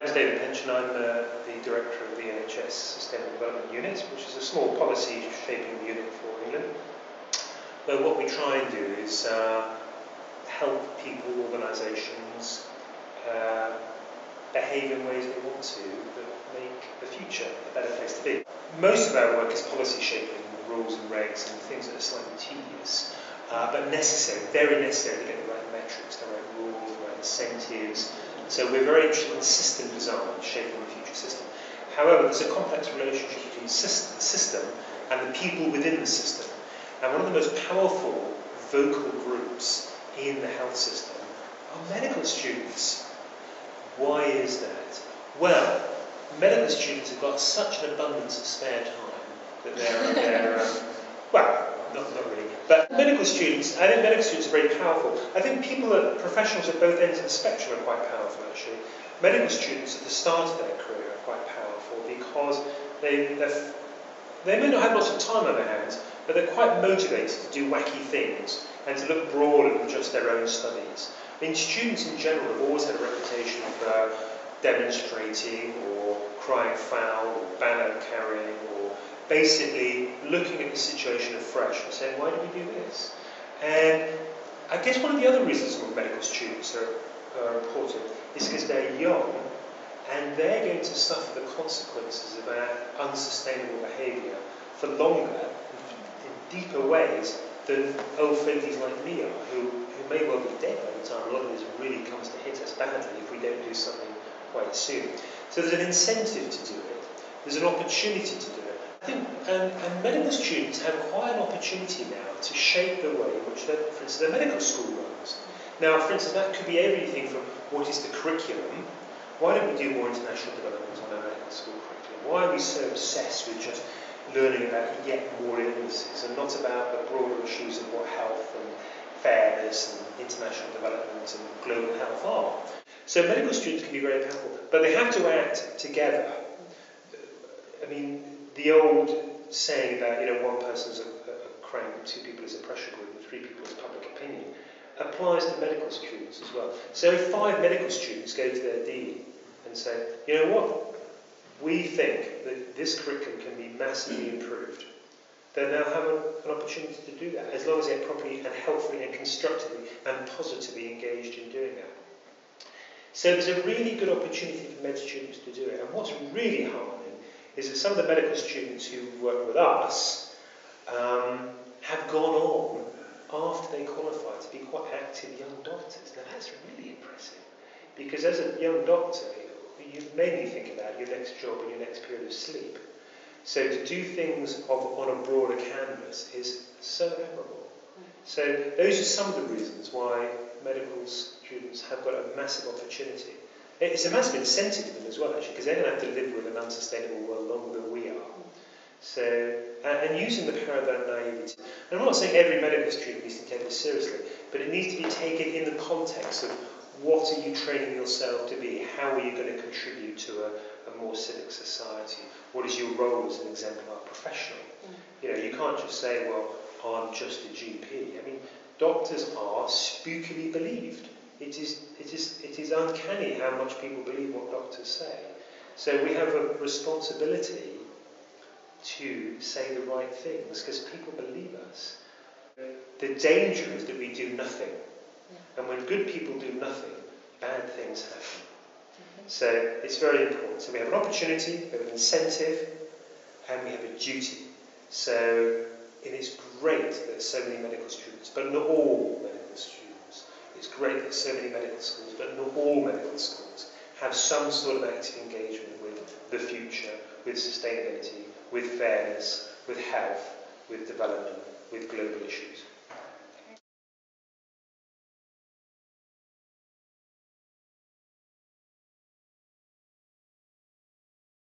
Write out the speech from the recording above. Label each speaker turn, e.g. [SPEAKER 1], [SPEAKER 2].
[SPEAKER 1] My name is David Pencheon. I'm the Director of the NHS Sustainable Development Unit, which is a small policy shaping unit for England. But what we try and do is help people, organisations behave in ways they want to that make the future a better place to be. Most of our work is policy shaping, rules and regs and things that are slightly tedious, but necessary, very necessary to get the right metrics, the right rules, the right incentives. So we're very interested in system design, shaping the future system. However, there's a complex relationship between the system and the people within the system. And one of the most powerful vocal groups in the health system are medical students. Why is that? Well, medical students have got such an abundance of spare time that they're well, not really, but medical students, I think medical students are very powerful. I think professionals at both ends of the spectrum are quite powerful actually. Medical students at the start of their career are quite powerful because they may not have lots of time on their hands, but they're quite motivated to do wacky things and to look broader than just their own studies. I mean, students in general have always had a reputation for demonstrating or crying foul or banner carrying or basically looking at the situation afresh and saying, why do we do this? And I guess one of the other reasons why medical students are important is because they're young and they're going to suffer the consequences of our unsustainable behaviour for longer, in deeper ways than old fogies like me are, who may well be dead by the time a lot of this really comes to hit us badly if we don't do something quite soon. So there's an incentive to do it. There's an opportunity to do it. I think, and medical students have quite an opportunity now to shape the way in which, for instance, their medical school runs. Now, for instance, that could be everything from what is the curriculum. Why don't we do more international development on our medical school curriculum? Why are we so obsessed with just learning about yet more illnesses and not about the broader issues of what health and fairness and international development and global health are? So medical students can be very powerful, but they have to act together. I mean, the old saying about, one person's a crank, two people is a pressure group, and three people is public opinion, applies to medical students as well. So if 5 medical students go to their dean and say, you know what, we think that this curriculum can be massively improved, then they'll have an opportunity to do that, as long as they're properly and helpfully and constructively and positively engaged in doing that. So there's a really good opportunity for med students to do it. And what's really heartening is that some of the medical students who work with us have gone on after they qualify to be quite active young doctors. Now that's really impressive, because as a young doctor, you mainly think about your next job and your next period of sleep. So to do things on a broader canvas is so admirable. So those are some of the reasons why medical students have got a massive opportunity. It's a massive incentive to them as well, actually, because they're going to have to live with an unsustainable world longer than we are. So, and using the power of that naivety. And I'm not saying every medical student needs to take this seriously, but it needs to be taken in the context of what are you training yourself to be? How are you going to contribute to a more civic society? What is your role as an exemplar professional? You can't just say, well, I'm just a GP. I mean, doctors are spookily believed. It is uncanny how much people believe what doctors say. So we have a responsibility to say the right things because people believe us. The danger is that we do nothing. And when good people do nothing, bad things happen. So it's very important. So we have an opportunity, we have an incentive, and we have a duty. So it is great that so many medical students, but not all medical students, it's great that so many medical schools, but not all medical schools, have some sort of active engagement with the future, with sustainability, with fairness, with health, with development, with global issues.